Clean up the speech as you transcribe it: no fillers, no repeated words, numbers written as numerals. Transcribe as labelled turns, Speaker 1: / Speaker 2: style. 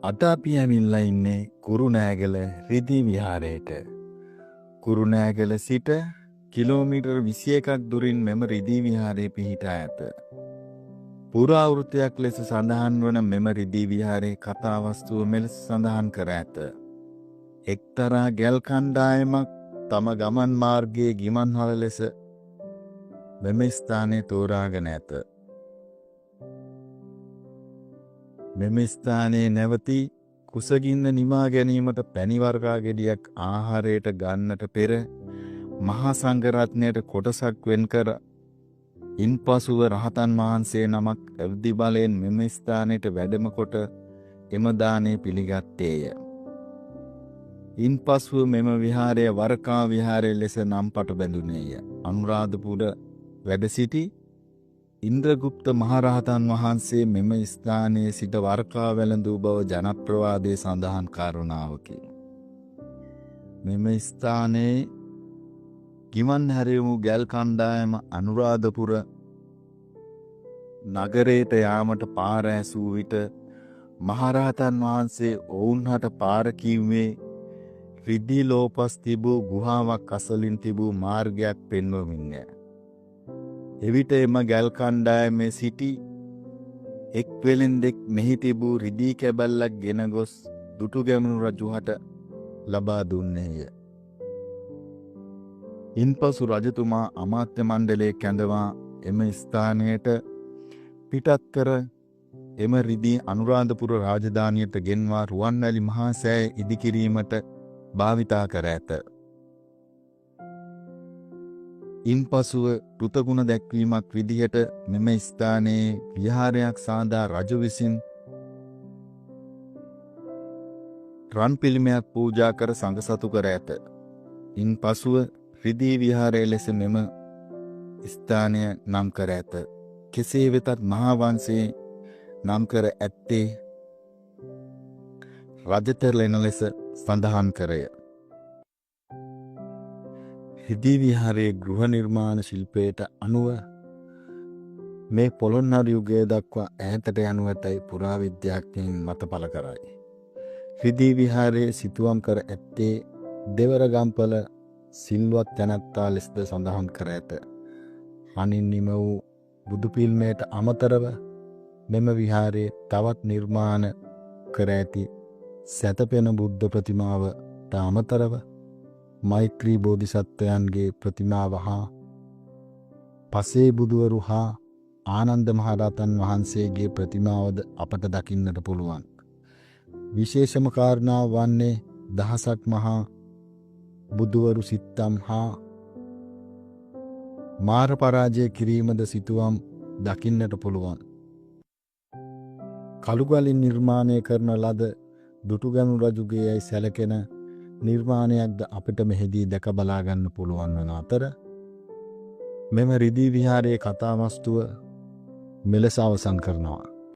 Speaker 1: අද අපි ඇවිල්ලා ඉන්නේ කුරුණෑගල රිදී විහාරයට. කුරුණෑගල සිට කිලෝමීටර් 21ක් දුරින් මෙම රිදී විහාරය පිහිටා ඇත. පුරාවෘත්තයක් ලෙස සඳහන් වන මෙම රිදී විහාරයේ කතාවස්තුව මෙලෙස සඳහන් කර ඇත. එක්තරා ගැල් කණ්ඩායමක් තම ගමන් මාර්ගයේ ගිමන්හල ලෙස මෙම ස්ථානයේ තෝරාගෙන ඇත. මෙම ස්ථානයේ නැවති කුසගින්න නිමා ගැනීමට පැණි වර්ගා ගෙඩියක් ආහාරයට ගන්නට පෙර මහා සංඝරත්නයට කොටසක් වෙන් කර ඉන්පසුව රහතන් වහන්සේ නමක් අවදි බලයෙන් මෙම ස්ථානයට වැඩම කොට එම දානය පිළිගත්තේය. ඉන්පසුව මෙම විහාරය වරකා විහාරය ලෙස නම් පට බැඳුනේය. අනුරාධපුර වැඩ සිටි ඉන්ද්‍රගුප්ත මහරහතන් වහන්සේ මෙම ස්ථානයේ සිට වරකා වැළඳූ බව ජනප්‍රවාදයේ සඳහන් කාරණාවකි. මෙම ස්ථානයේ ගිමන් හැරයමු ගැල් කණ්ඩායම අනුරාධපුර නගරයට යාමට පාර ඇසූ විට මහරහතන් වහන්සේ ඔවුන්හට පාර කිව්වේ රිදී ලෝපස් තිබූ ගුහාවක් අසලින් තිබූ මාර්ගයක් පෙන්වමින්ය. එවිට එම ගැල් කණ්ඩායමේ සිටි එක් වෙළෙන්දෙක් මෙහි තිබූ රිදී කැබැල්ලක් ගෙන ගොස් දුටුගැමුණු රජුහට ලබා දුන්නේය. ඉන්පසු රජතුමා අමාත්‍ය මණ්ඩලයේ කැඳවා එම ස්ථානයට පිටත් කර එම රිදී අනුරාධපුර රාජධානියට ගෙන්වා රුවන්වැලි මහා සෑය ඉදිකිරීමට භාවිතා කර ඇත. ඉන්පසුව කෘතගුණ දැක්වීමක් විදිහට මෙම ස්ථානයේ විහාරයක් සාදා රජු විසින් රන් පිළිමයක් පූජා කර සංඝසතු කර ඇත. ඉන්පසුව රිදී විහාරය ලෙස මෙම ස්ථානය නම් කර ඇත. කෙසේ වෙතත් මහා වංශයේ නම් කර ඇත්තේ රජතෙරළෙන ලෙස සඳහන් කරය. රිදී විහාරයේ ගෘහ නිර්මාණ ශිල්පයට අනුව මේ පොළොන්නරු යුගය දක්වා ඈතට යනු ඇතැයි පුරාවිද්‍යාඥයින් මත පළ කරයි. රිදී විහාරයේ සිතුවම් කර ඇත්තේ දෙවරගම්පල සිල්වත් තැනැත්තා ලෙසද සඳහන් කර ඇත. අනින් නිම වූ බුදු පිළිමයට අමතරව මෙම විහාරයේ තවත් නිර්මාණ කර ඇති සැතපෙන බුද්ධ ප්‍රතිමාවට අමතරව මෛත්‍රී බෝධිසත්වයන්ගේ ප්‍රතිමාව හා පසේ බුදුවරු හා ආනන්ද මහරහතන් වහන්සේගේ ප්‍රතිමාවද අපට දකින්නට පුළුවන්. විශේෂම කාරණාව වන්නේ දහසක් මහා බුදුවරු සිත්තම් හා මාර පරාජය කිරීමද සිතුවම් දකින්නට පුළුවන්. කළුගලින් නිර්මාණය කරන ලද දුටුගැමුණු රජුගේ යයි සැලකෙන නිර්මාණයක්ද අපිට මෙහිදී දැක බලාගන්න පුළුවන් වන අතර මෙම රිදී විහාරයේ කතාවස්තුව මෙලෙස අවසන් කරනවා.